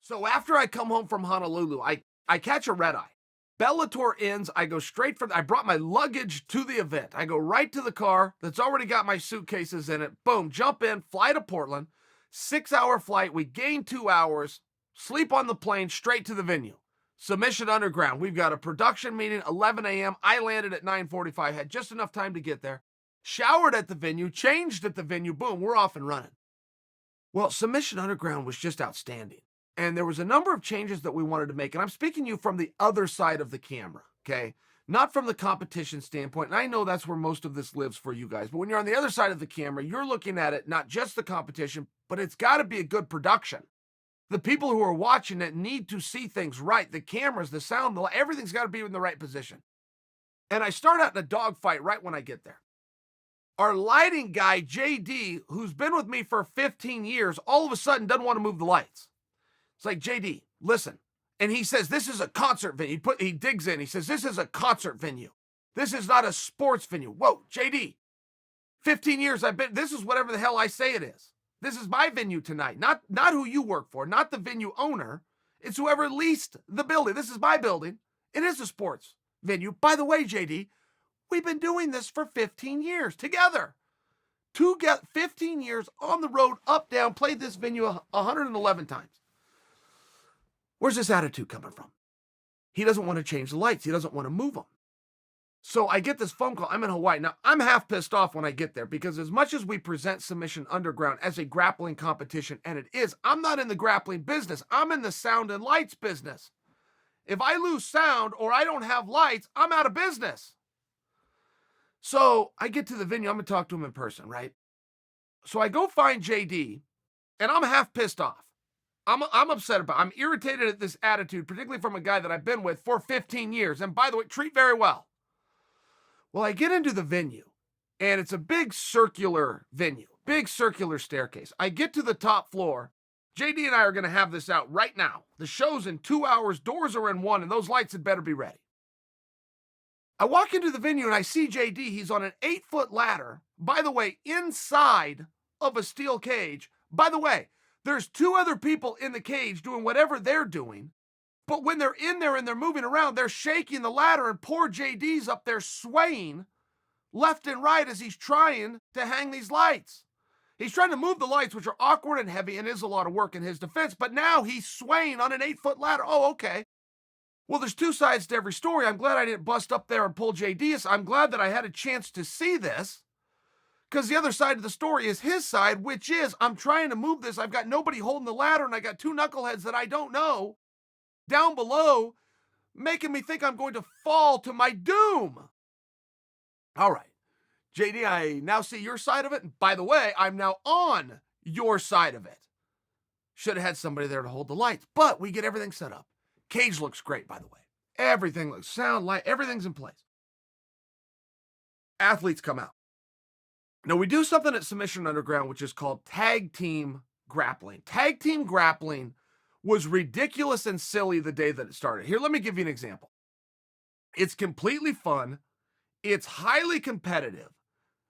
So after I come home from Honolulu, I catch a red eye. Bellator ends. I go straight from. I brought my luggage to the event. I go right to the car that's already got my suitcases in it. Boom, jump in, fly to Portland. 6-hour flight. We gain 2 hours. Sleep on the plane. Straight to the venue. Submission Underground. We've got a production meeting 11 a.m. I landed at 9:45. Had just enough time to get there. Showered at the venue. Changed at the venue. Boom, we're off and running. Well, Submission Underground was just outstanding. And there was a number of changes that we wanted to make. And I'm speaking to you from the other side of the camera, okay? Not from the competition standpoint. And I know that's where most of this lives for you guys. But when you're on the other side of the camera, you're looking at it, not just the competition, but it's got to be a good production. The people who are watching it need to see things right. The cameras, the sound, everything's got to be in the right position. And I start out in a dogfight right when I get there. Our lighting guy, JD, who's been with me for 15 years, all of a sudden doesn't want to move the lights. It's like, JD, listen. And he says, this is a concert venue. He digs in. He says, this is a concert venue. This is not a sports venue. Whoa, JD, 15 years this is whatever the hell I say it is. This is my venue tonight. Not who you work for, not the venue owner. It's whoever leased the building. This is my building. It is a sports venue. By the way, JD, we've been doing this for 15 years together. 15 years on the road, up, down, played this venue 111 times. Where's this attitude coming from? He doesn't want to change the lights. He doesn't want to move them. So I get this phone call. I'm in Hawaii. Now, I'm half pissed off when I get there because as much as we present Submission Underground as a grappling competition, and it is, I'm not in the grappling business. I'm in the sound and lights business. If I lose sound or I don't have lights, I'm out of business. So I get to the venue. I'm going to talk to him in person, right? So I go find JD, and I'm half pissed off. I'm upset about it. I'm irritated at this attitude, particularly from a guy that I've been with for 15 years. And by the way, treat very well. Well, I get into the venue, and it's a big circular venue, big circular staircase. I get to the top floor. JD and I are going to have this out right now. The show's in 2 hours. Doors are in 1, and those lights had better be ready. I walk into the venue, and I see JD. He's on an 8-foot ladder, by the way, inside of a steel cage. By the way, there's 2 other people in the cage doing whatever they're doing. But when they're in there and they're moving around, they're shaking the ladder, and poor JD's up there swaying left and right as he's trying to hang these lights. He's trying to move the lights, which are awkward and heavy and is a lot of work in his defense. But now he's swaying on an 8-foot ladder. Oh, okay. Well, there's 2 sides to every story. I'm glad I didn't bust up there and pull JD. I'm glad that I had a chance to see this. Because the other side of the story is his side, which is I'm trying to move this. I've got nobody holding the ladder, and I got 2 knuckleheads that I don't know down below making me think I'm going to fall to my doom. All right, JD, I now see your side of it. And by the way, I'm now on your side of it. Should have had somebody there to hold the lights, but we get everything set up. Cage looks great, by the way. Everything looks sound, light, everything's in place. Athletes come out. Now, we do something at Submission Underground, which is called tag team grappling. Tag team grappling was ridiculous and silly the day that it started. Here, let me give you an example. It's completely fun. It's highly competitive.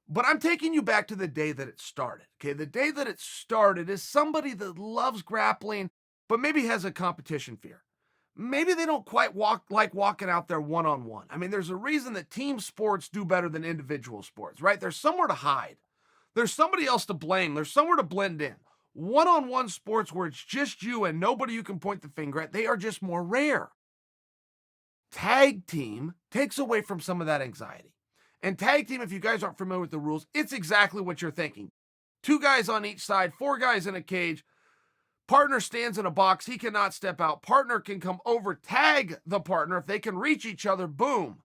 But I'm taking you back to the day that it started. Okay, the day that it started is somebody that loves grappling, but maybe has a competition fear. Maybe they don't quite like walking out there one-on-one. I mean, there's a reason that team sports do better than individual sports, right? There's somewhere to hide. There's somebody else to blame. There's somewhere to blend in. One-on-one sports where it's just you and nobody you can point the finger at, they are just more rare. Tag team takes away from some of that anxiety. And tag team, if you guys aren't familiar with the rules, it's exactly what you're thinking. 2 guys on each side, 4 guys in a cage. Partner stands in a box. He cannot step out. Partner can come over, tag the partner. If they can reach each other, boom.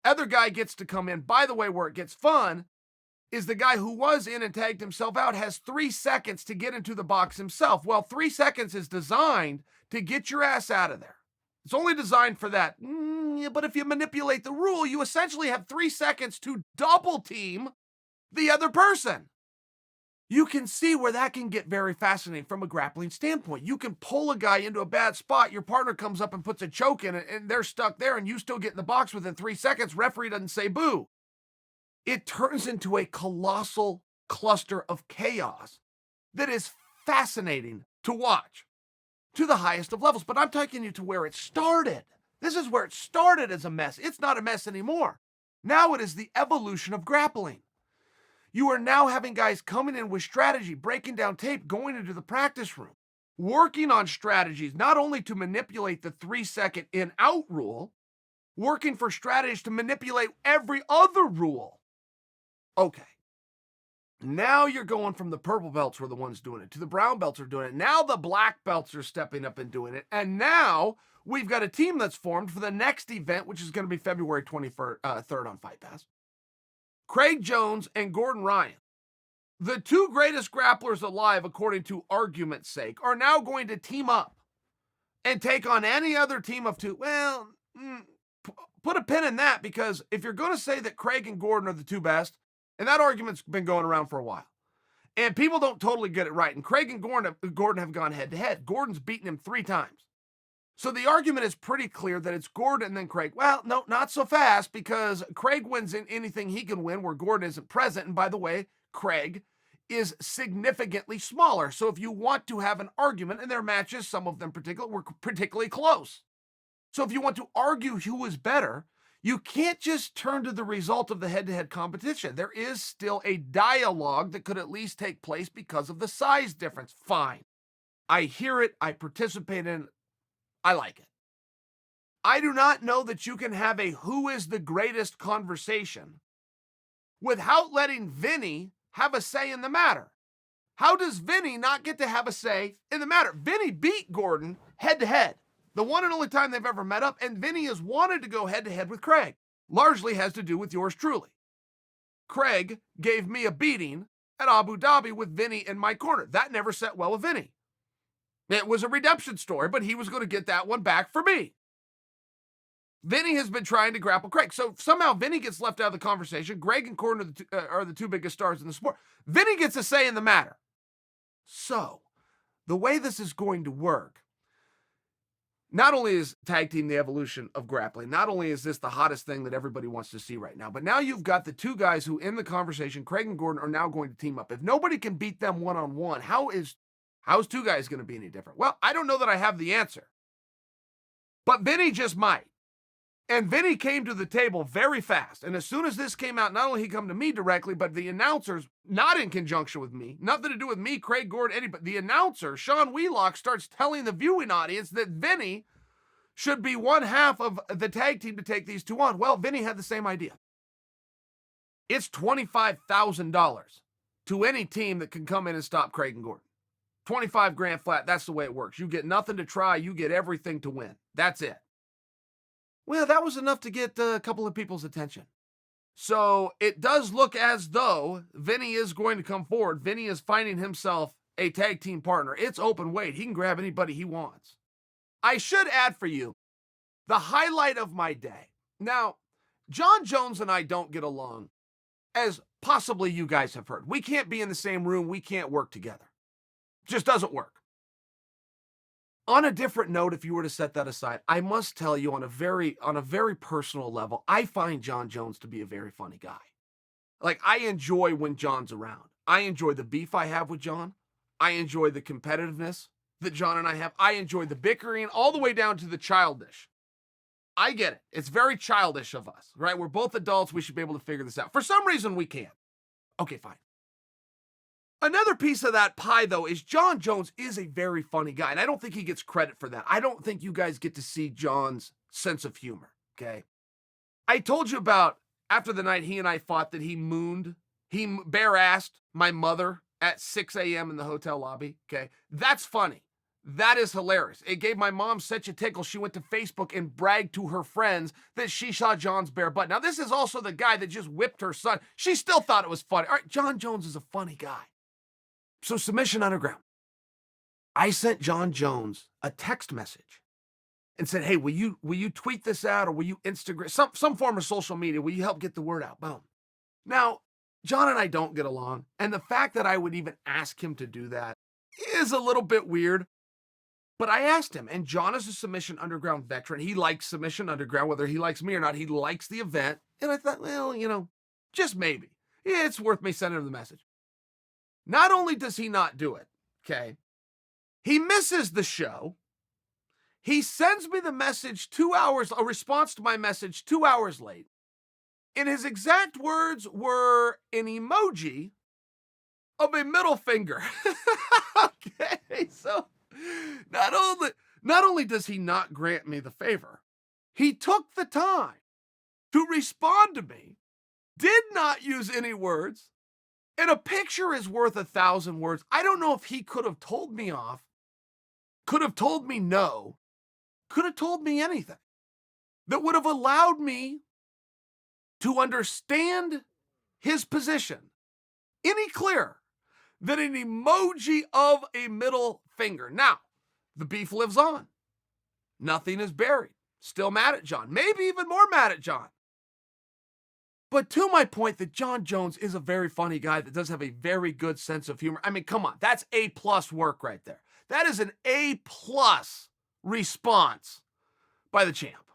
Other guy gets to come in. By the way, where it gets fun is the guy who was in and tagged himself out has 3 seconds to get into the box himself. Well, 3 seconds is designed to get your ass out of there. It's only designed for that. But if you manipulate the rule, you essentially have 3 seconds to double team the other person. You can see where that can get very fascinating from a grappling standpoint. You can pull a guy into a bad spot. Your partner comes up and puts a choke in it, and they're stuck there, and you still get in the box within 3 seconds. Referee doesn't say boo. It turns into a colossal cluster of chaos that is fascinating to watch. to the highest of levels. But I'm taking you to where it started. This is where it started as a mess. It's not a mess anymore. Now it is the evolution of grappling. You are now having guys coming in with strategy, breaking down tape, going into the practice room, working on strategies, not only to manipulate the 3-second in-out rule, working for strategies to manipulate every other rule. Okay. Now you're going from the purple belts were the ones doing it to the brown belts are doing it. Now the black belts are stepping up and doing it. And now we've got a team that's formed for the next event, which is going to be February 23rd on Fight Pass. Craig Jones and Gordon Ryan, the two greatest grapplers alive, according to argument's sake, are now going to team up and take on any other team of two. Well, put a pin in that, because if you're going to say that Craig and Gordon are the two best, and that argument's been going around for a while, and people don't totally get it right, and Craig and Gordon have gone head-to-head. Gordon's beaten him 3 times. So the argument is pretty clear that it's Gordon and then Craig. Well, no, not so fast, because Craig wins in anything he can win where Gordon isn't present. And by the way, Craig is significantly smaller. So if you want to have an argument, and their matches, some of them were particularly close. So if you want to argue who is better, you can't just turn to the result of the head-to-head competition. There is still a dialogue that could at least take place because of the size difference. Fine. I hear it. I participate in it. I like it. I do not know that you can have a who is the greatest conversation without letting Vinny have a say in the matter. How does Vinny not get to have a say in the matter? Vinny beat Gordon head-to-head. The one and only time they've ever met up, and Vinny has wanted to go head-to-head with Craig. Largely has to do with yours truly. Craig gave me a beating at Abu Dhabi with Vinny in my corner. That never set well with Vinny. It was a redemption story, but he was going to get that one back for me. Vinny has been trying to grapple Craig. So somehow Vinny gets left out of the conversation. Greg and Gordon are the two biggest stars in the sport. Vinny gets a say in the matter. So the way this is going to work, not only is tag team the evolution of grappling, not only is this the hottest thing that everybody wants to see right now, but now you've got the two guys who in the conversation, Craig and Gordon, are now going to team up. If nobody can beat them one-on-one, how's two guys going to be any different? Well, I don't know that I have the answer. But Vinny just might. And Vinny came to the table very fast. And as soon as this came out, not only he come to me directly, but the announcers, not in conjunction with me, nothing to do with me, Craig Gordon, anybody. The announcer, Sean Wheelock, starts telling the viewing audience that Vinny should be one half of the tag team to take these two on. Well, Vinny had the same idea. It's $25,000 to any team that can come in and stop Craig and Gordon. 25 grand flat. That's the way it works. You get nothing to try. You get everything to win. That's it. Well, that was enough to get a couple of people's attention. So it does look as though Vinny is going to come forward. Vinny is finding himself a tag team partner. It's open weight. He can grab anybody he wants. I should add for you the highlight of my day. Now, Jon Jones and I don't get along, as possibly you guys have heard. We can't be in the same room. We can't work together. Just doesn't work. On a different note, if you were to set that aside, I must tell you on a very personal level, I find Jon Jones to be a very funny guy. Like, I enjoy when Jon's around. I enjoy the beef I have with Jon. I enjoy the competitiveness that Jon and I have. I enjoy the bickering all the way down to the childish. I get it. It's very childish of us, right? We're both adults. We should be able to figure this out. For some reason, we can't. Okay, fine. Another piece of that pie, though, is Jon Jones is a very funny guy, and I don't think he gets credit for that. I don't think you guys get to see Jon's sense of humor, okay? I told you about, after the night he and I fought, that he bare-assed my mother at 6 a.m. in the hotel lobby, okay? That's funny. That is hilarious. It gave my mom such a tickle, she went to Facebook and bragged to her friends that she saw Jon's bare butt. Now, this is also the guy that just whipped her son. She still thought it was funny. All right, Jon Jones is a funny guy. So Submission Underground. I sent Jon Jones a text message and said, hey, will you tweet this out, or will you Instagram, some form of social media? Will you help get the word out? Boom. Now, Jon and I don't get along, and the fact that I would even ask him to do that is a little bit weird. But I asked him, and Jon is a Submission Underground veteran. He likes Submission Underground, whether he likes me or not. He likes the event. And I thought, well, just maybe. It's worth me sending him the message. Not only does he not do it, okay, he misses the show He sends me the message 2 hours, a response to my message 2 hours late. And his exact words were an emoji of a middle finger. Okay, so not only does he not grant me the favor, he took the time to respond to me, did not use any words, and a picture is worth 1,000 words. I don't know if he could have told me off, could have told me no, could have told me anything that would have allowed me to understand his position any clearer than an emoji of a middle finger. Now, the beef lives on. Nothing is buried. Still mad at Jon. Maybe even more mad at Jon. But to my point that Jon Jones is a very funny guy that does have a very good sense of humor. I mean, come on. That's A+ work right there. That is an A+ response by the champ.